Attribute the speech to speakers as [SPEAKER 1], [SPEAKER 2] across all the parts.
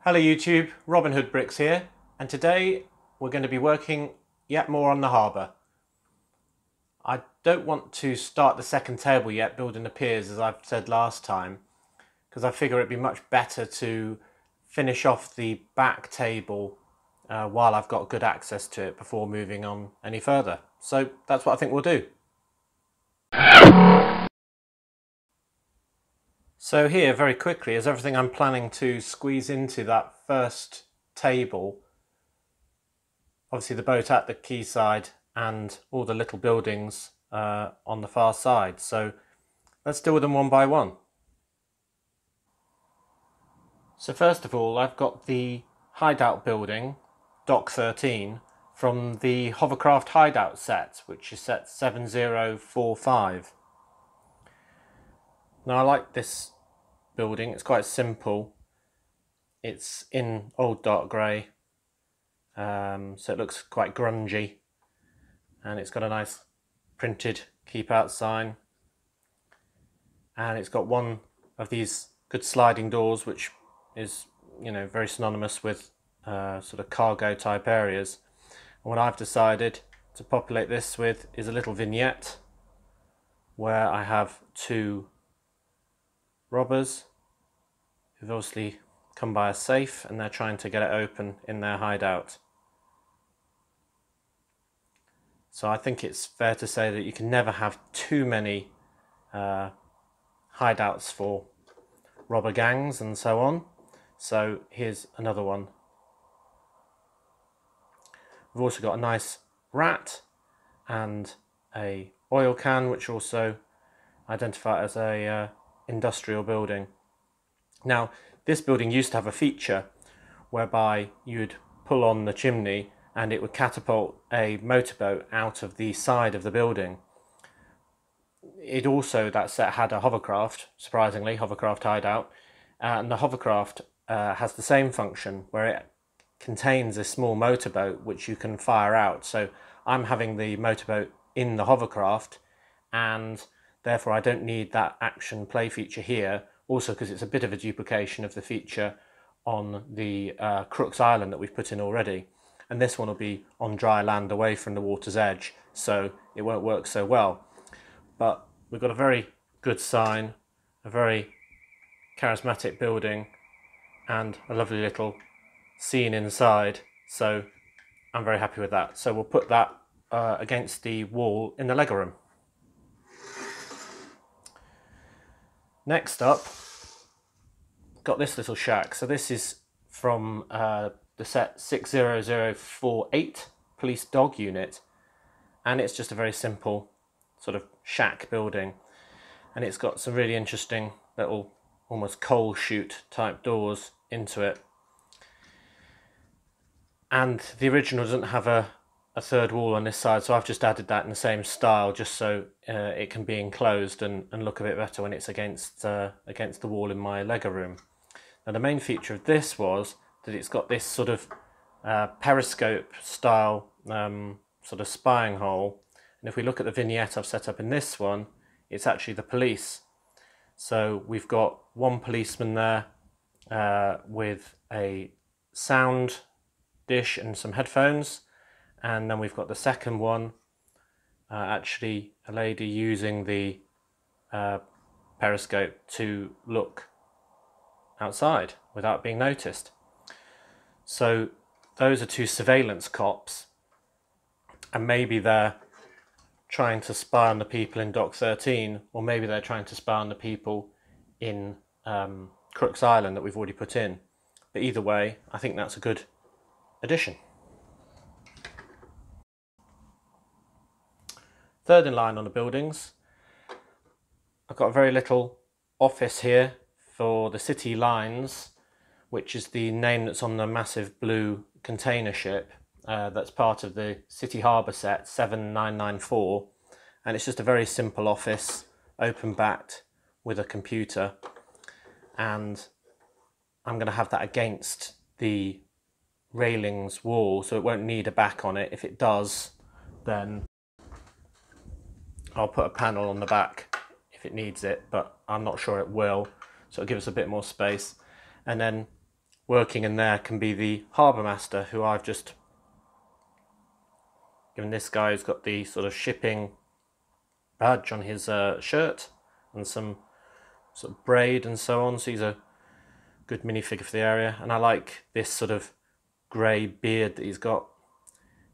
[SPEAKER 1] Hello YouTube, Robin Hood Bricks here, and today we're going to be working yet more on the harbour. I don't want to start the second table yet building the piers as I've said last time, because I figure it'd be much better to finish off the back table while I've got good access to it before moving on any further. So that's what I think we'll do. So here, very quickly, is everything I'm planning to squeeze into that first table. Obviously the boat at the quayside and all the little buildings on the far side. So let's deal with them one by one. So first of all, I've got the hideout building, Dock 13, from the Hovercraft hideout set, which is set 7045. Now I like this building, it's quite simple. It's in old dark grey, so it looks quite grungy, and it's got a nice printed keep out sign, and it's got one of these good sliding doors, which is, you know, very synonymous with sort of cargo type areas. And what I've decided to populate this with is a little vignette where I have two robbers who've obviously come by a safe and they're trying to get it open in their hideout. So I think it's fair to say that you can never have too many hideouts for robber gangs and so on. So here's another one. We've also got a nice rat and a oil can, which also identify as a industrial building. Now this building used to have a feature whereby you'd pull on the chimney and it would catapult a motorboat out of the side of the building. It also, that set had a hovercraft, surprisingly, hovercraft hideout, and the hovercraft has the same function where it contains a small motorboat which you can fire out. So I'm having the motorboat in the hovercraft, and therefore I don't need that action play feature here, also because it's a bit of a duplication of the feature on the Crooks Island that we've put in already. And this one will be on dry land away from the water's edge, so it won't work so well. But we've got a very good sign, a very charismatic building, and a lovely little scene inside, so I'm very happy with that. So we'll put that against the wall in the LEGO room. Next up, got this little shack. So this is from the set 60048 police dog unit, and it's just a very simple sort of shack building, and it's got some really interesting little almost coal chute type doors into it. And the original doesn't have a third wall on this side, so I've just added that in the same style just so it can be enclosed and look a bit better when it's against the wall in my LEGO room. Now the main feature of this was that it's got this sort of periscope style sort of spying hole, and if we look at the vignette I've set up in this one, it's actually the police. So we've got one policeman there with a sound dish and some headphones, and then we've got the second one, actually a lady using the periscope to look outside without being noticed. So those are two surveillance cops, and maybe they're trying to spy on the people in Dock 13, or maybe they're trying to spy on the people in Crooks Island that we've already put in. But either way, I think that's a good addition. Third in line on the buildings, I've got a very little office here for the City Lines, which is the name that's on the massive blue container ship that's part of the City Harbour set 7994, and it's just a very simple office, open backed with a computer, and I'm going to have that against the railings wall, so it won't need a back on it. If it does, then I'll put a panel on the back if it needs it, but I'm not sure it will, so it'll give us a bit more space. And then working in there can be the harbour master, who I've just given this guy who's got the sort of shipping badge on his shirt and some sort of braid and so on, so he's a good minifigure for the area. And I like this sort of grey beard that he's got.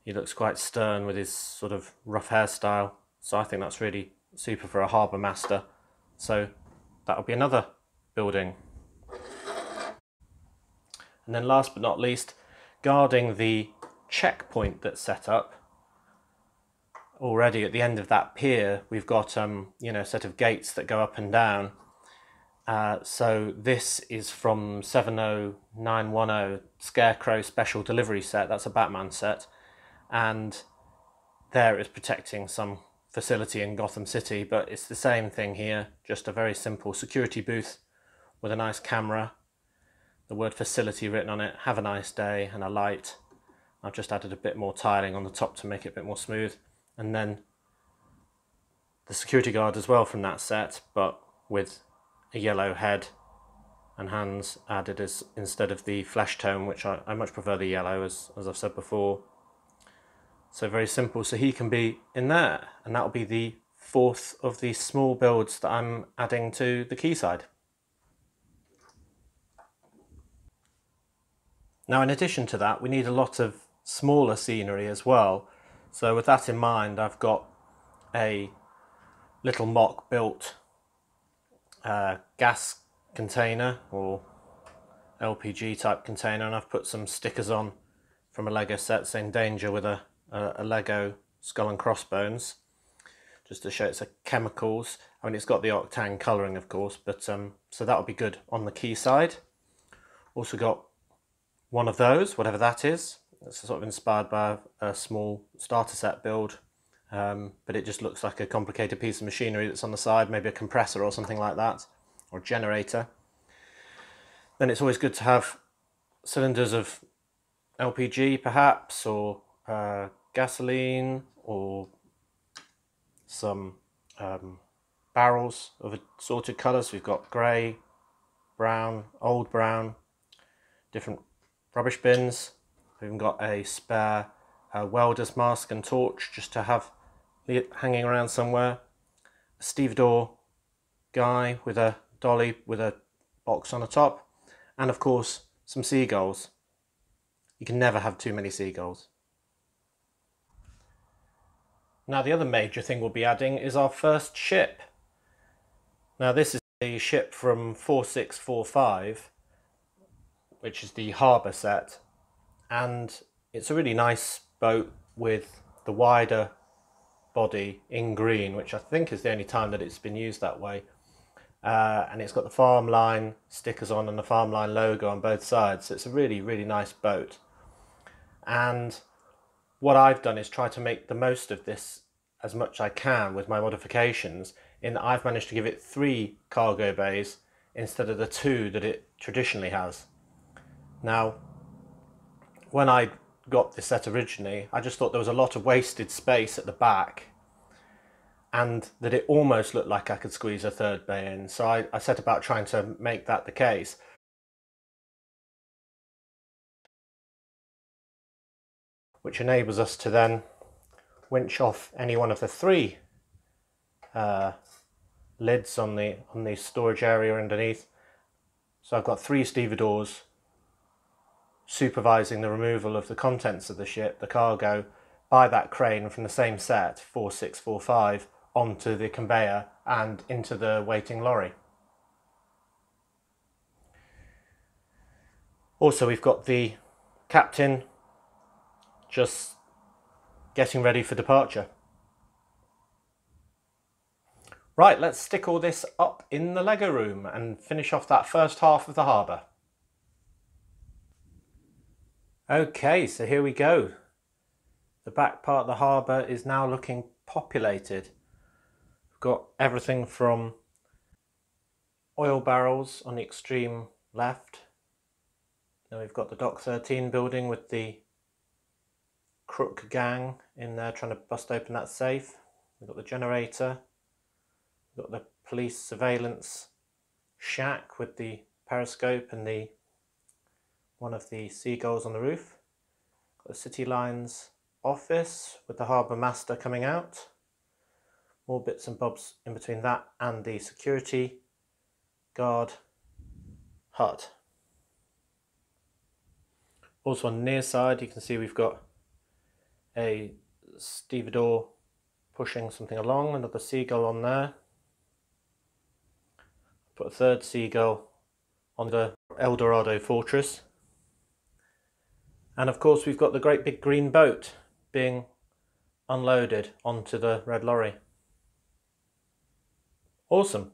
[SPEAKER 1] He looks quite stern with his sort of rough hairstyle, so I think that's really super for a harbour master. So that'll be another building. And then last but not least, guarding the checkpoint that's set up already at the end of that pier, we've got a set of gates that go up and down. So this is from 70910 Scarecrow Special Delivery Set. That's a Batman set, and there it's protecting some facility in Gotham City, but it's the same thing here, just a very simple security booth with a nice camera, the word facility written on it, have a nice day, and a light. I've just added a bit more tiling on the top to make it a bit more smooth, and then the security guard as well from that set, but with a yellow head and hands added as instead of the flesh tone, which I much prefer the yellow, as I've said before. So very simple. So he can be in there, and that'll be the fourth of the small builds that I'm adding to the quayside. Now, in addition to that, we need a lot of smaller scenery as well. So with that in mind, I've got a little mock built gas container or LPG type container, and I've put some stickers on from a Lego set saying danger with a Lego skull and crossbones, just to show it's a chemicals. I mean, it's got the octane colouring, of course, but so that'll be good on the quayside. Also got one of those, whatever that is. It's sort of inspired by a small starter set build, but it just looks like a complicated piece of machinery that's on the side, maybe a compressor or something like that, or a generator. Then it's always good to have cylinders of LPG perhaps, or gasoline, or some barrels of assorted colours. We've got grey, brown, old brown, different rubbish bins. We've even got a spare welder's mask and torch just to have hanging around somewhere. A stevedore guy with a dolly with a box on the top, and of course some seagulls. You can never have too many seagulls. Now the other major thing we'll be adding is our first ship. Now this is a ship from 4645, which is the Harbour set, and it's a really nice boat with the wider body in green, which I think is the only time that it's been used that way. And it's got the farm line stickers on and the farm line logo on both sides, so it's a really, really nice boat. And what I've done is try to make the most of this as much as I can with my modifications, in that I've managed to give it 3 cargo bays instead of the 2 that it traditionally has. Now, when I got this set originally, I just thought there was a lot of wasted space at the back, and that it almost looked like I could squeeze a 3rd bay in. So I set about trying to make that the case. Which enables us to then winch off any one of the 3 lids on the storage area underneath. So I've got 3 stevedores supervising the removal of the contents of the ship, the cargo, by that crane from the same set, 4645, onto the conveyor and into the waiting lorry. Also, we've got the captain just getting ready for departure. Right, let's stick all this up in the Lego room and finish off that first half of the harbour. Okay, so here we go. The back part of the harbour is now looking populated. We've got everything from oil barrels on the extreme left. Then we've got the Dock 13 building with the crook gang in there trying to bust open that safe. We've got the generator. We've got the police surveillance shack with the periscope and the one of the seagulls on the roof. Got the City Lines office with the harbour master coming out. More bits and bobs in between that and the security guard hut. Also on the near side you can see we've got a stevedore pushing something along, another seagull on there. Put a third seagull on the El Dorado fortress. And of course we've got the great big green boat being unloaded onto the red lorry. Awesome.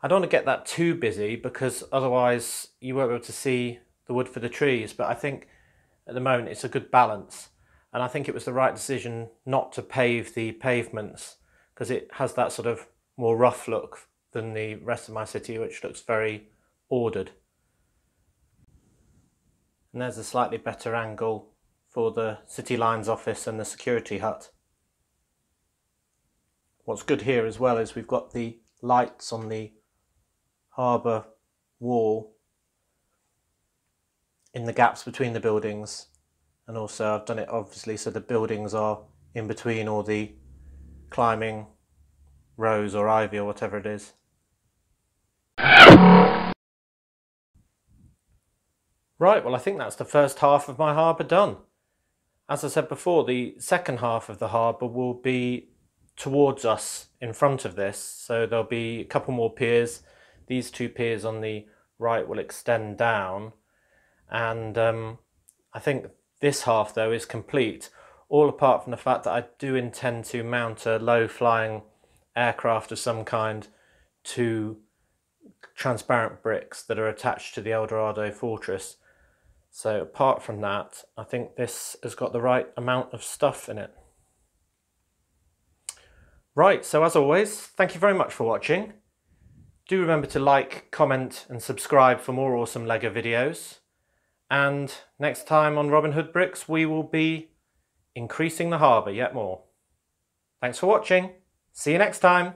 [SPEAKER 1] I don't want to get that too busy because otherwise you won't be able to see the wood for the trees, but I think at the moment it's a good balance, and I think it was the right decision not to pave the pavements because it has that sort of more rough look than the rest of my city, which looks very ordered. And there's a slightly better angle for the City Lines office and the security hut. What's good here as well is we've got the lights on the harbour wall in the gaps between the buildings, and also I've done it obviously so the buildings are in between all the climbing rose or ivy or whatever it is. Right, well I think that's the first half of my harbour done. As I said before, the second half of the harbour will be towards us in front of this, so there'll be a couple more piers. These two piers on the right will extend down, and I think this half though is complete, all apart from the fact that I do intend to mount a low-flying aircraft of some kind to transparent bricks that are attached to the El Dorado fortress. So apart from that, I think this has got the right amount of stuff in it. Right, so as always, thank you very much for watching. Do remember to like, comment and subscribe for more awesome LEGO videos. And next time on Robin Hood Bricks, we will be increasing the harbour yet more. Thanks for watching. See you next time.